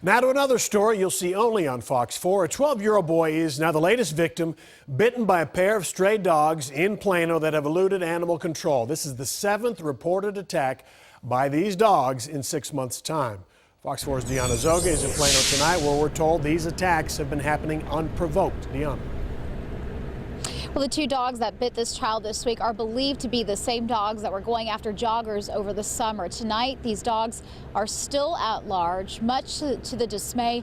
Now to another story you'll see only on Fox 4. A 12-year-old boy is now the latest victim bitten by a pair of stray dogs in Plano that have eluded animal control. This is the 7th reported attack by these dogs in 6 months' time. Fox 4's Deanna Zoga is in Plano tonight, where we're told these attacks have been happening unprovoked. Deanna. Well, the 2 dogs that bit this child this week are believed to be the same dogs that were going after joggers over the summer. Tonight, these dogs are still at large, much to the dismay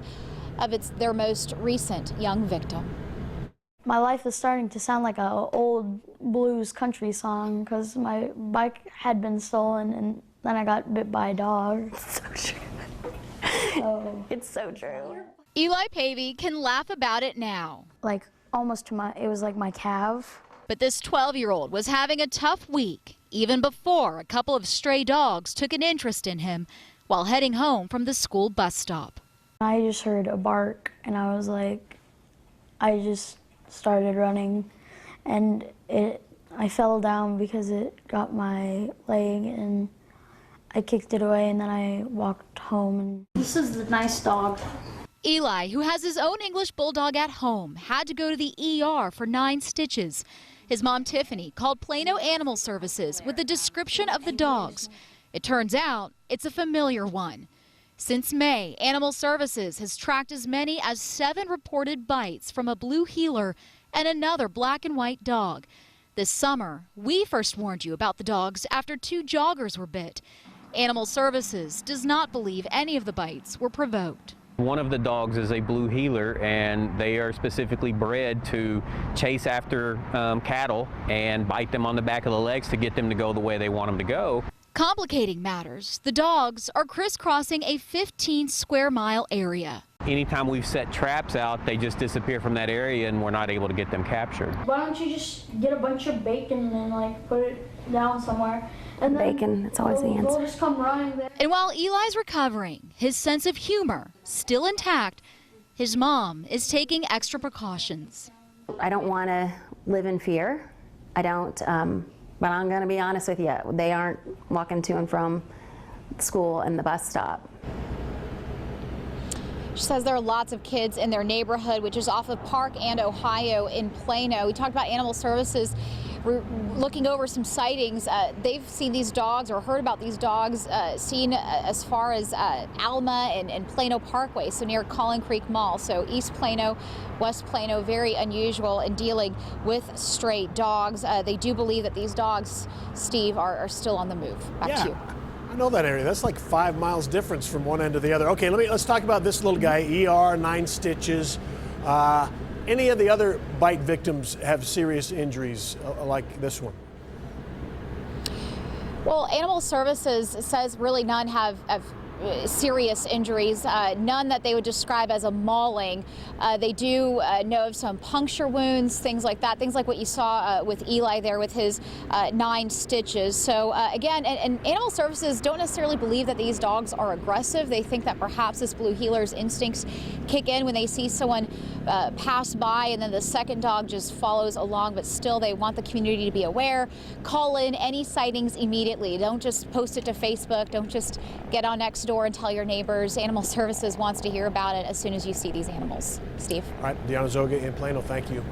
of their most recent young victim. My life is starting to sound like an old blues country song because my bike had been stolen and then I got bit by a dog. It's so true. It's so true. Eli Pavey can laugh about it now. Like almost to it was like my calf. But this 12-year-old was having a tough week, even before a couple of stray dogs took an interest in him while heading home from the school bus stop. I just heard a bark and I was like, I just started running and I fell down because it got my leg and I kicked it away and then I walked home. This is the nice dog. Eli, who has his own English bulldog at home, had to go to the ER for 9 stitches. His mom, Tiffany, called Plano Animal Services with a description of the dogs. It turns out it's a familiar one. Since May, Animal Services has tracked as many as 7 reported bites from a blue heeler and another black and white dog. This summer, we first warned you about the dogs after 2 joggers were bit. Animal Services does not believe any of the bites were provoked. One of the dogs is a blue heeler, and they are specifically bred to chase after cattle and bite them on the back of the legs to get them to go the way they want them to go. Complicating matters, the dogs are crisscrossing a 15-square-mile area. Anytime we've set traps out, they just disappear from that area and we're not able to get them captured. Why don't you just get a bunch of bacon and like put it down somewhere? And then Bacon, it's always the answer. We'll just come running there. And while Eli's recovering, his sense of humor still intact, his mom is taking extra precautions. I don't want to live in fear. I don't, but I'm going to be honest with you. They aren't walking to and from school and the bus stop. She says there are lots of kids in their neighborhood, which is off of Park and Ohio in Plano. We talked about Animal Services. We're looking over some sightings. They've seen these dogs or heard about these dogs seen as far as Alma and Plano Parkway, so near Collin Creek Mall. So East Plano, West Plano, very unusual in dealing with stray dogs. They do believe that these dogs, Steve, are still on the move. Back to you. I know that area. That's like 5 miles difference from one end to the other. Okay, let's talk about this little guy. ER, 9 stitches. Any of the other bite victims have serious injuries like this one? Well, Animal Services says really none have serious injuries, none that they would describe as a mauling. They do know of some puncture wounds, things like that, things like what you saw with Eli there with his 9 stitches. So again, and Animal Services don't necessarily believe that these dogs are aggressive. They think that perhaps this blue heeler's instincts kick in when they see someone pass by and then the second dog just follows along, but still they want the community to be aware. Call in any sightings immediately. Don't just post it to Facebook. Don't just get on next door and tell your neighbors. Animal Services wants to hear about it as soon as you see these animals. Steve. All right, Deanna Zoga in Plano, thank you.